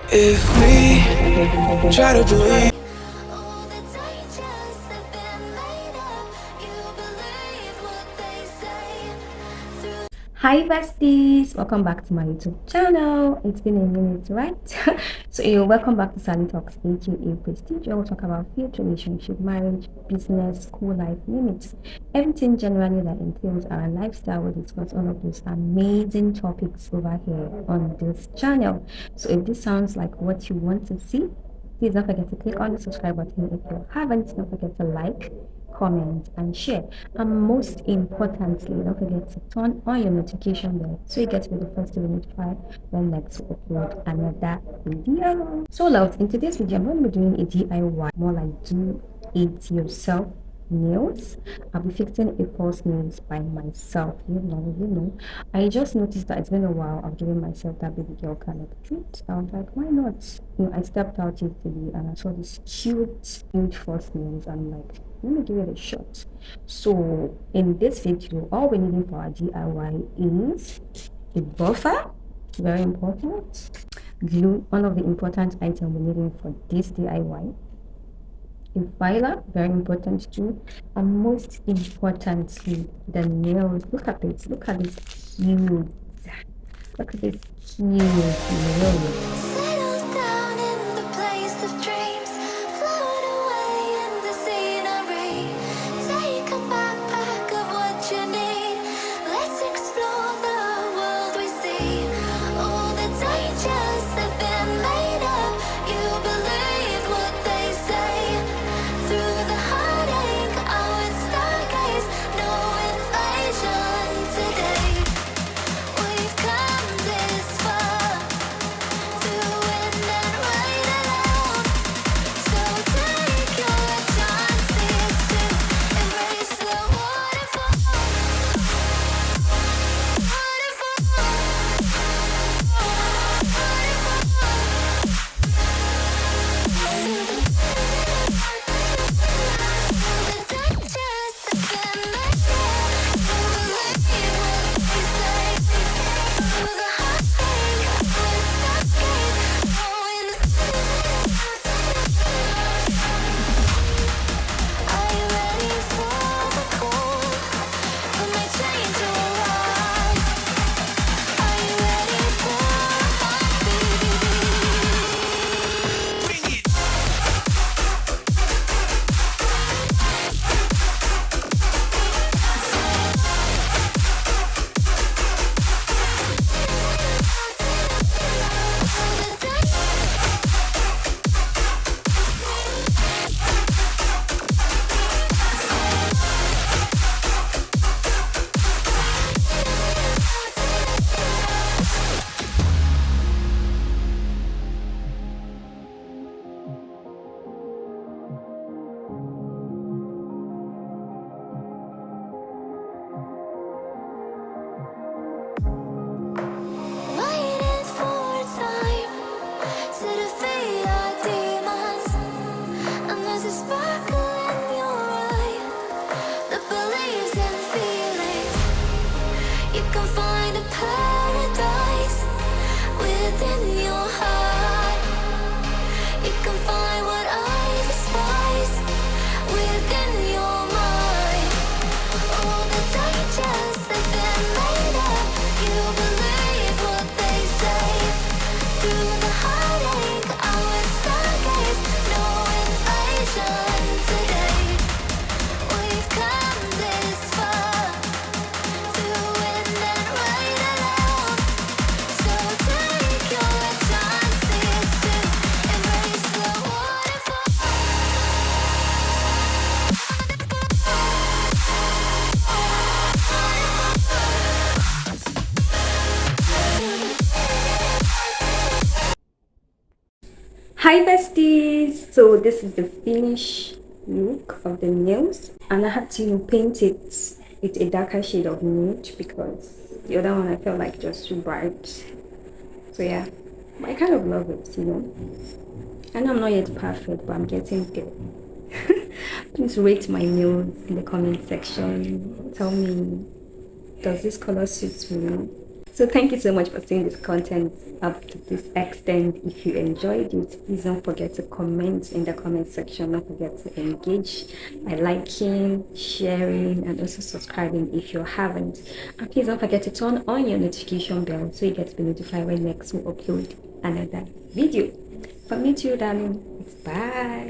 If we try to believe. Hi besties, welcome back to my YouTube channel. It's been a minute, right? Welcome back to Sally Talks, aka.prestige. Where we talk about faith, relationship, marriage, business, school life, name it. Everything generally that entails our lifestyle. We discuss all of those amazing topics over here on this channel. So if this sounds like what you want to see, please don't forget to click on the subscribe button. If you haven't, don't forget to like, comment, and share. And most importantly, don't forget to turn on your notification bell so you get to be the first to be notified when next we upload another video. So loud, in today's video, I'm going to be doing a DIY, more like do it yourself nails. I'll be fixing a false nails by myself. You know. I just noticed that it's been a while. I've given myself that baby girl kind of treat. I was like, why not? I stepped out yesterday and I saw this cute, huge false nails. I'm like, let me give it a shot. So in this video, all we're needing for our DIY is a buffer, very important. Glue, one of the important items we're needing for this DIY. A filer, very important too. And most importantly, the nails. Look at this. Look at this cute. Look at this cute nails. Settle down in the place of dreams, float away in the scenery. Take a backpack of what you need. Let's explore the world we see. All the dangers have been made up. You believe what they say. Through the heartache, I would stargaze. No invasion today. We've come this far. Waiting for time to defeat our demons, and there's a sparkle in your eye that believes in feelings. You can find a paradise within your heart. You can find what I despise within your mind. All the dangers have been made up. You believe what they say. Through the heartache, I would stargaze. No invasion today. We've come this far, through wind and rain alone. So take your chances to embrace the waterfall. Hi besties! So this is the finished look of the nails, and I had to paint it with a darker shade of nude because the other one I felt like just too bright. So yeah, but I kind of love it. I know I'm not yet perfect, but I'm getting there. Please rate my nails in the comment section. Tell me, does this color suit me? So thank you so much for seeing this content up to this extent. If you enjoyed it, please don't forget to comment in the comment section. Don't forget to engage by liking, sharing, and also subscribing if you haven't. And please don't forget to turn on your notification bell so you get to be notified when next we upload another video. From me to you, darling. It's bye.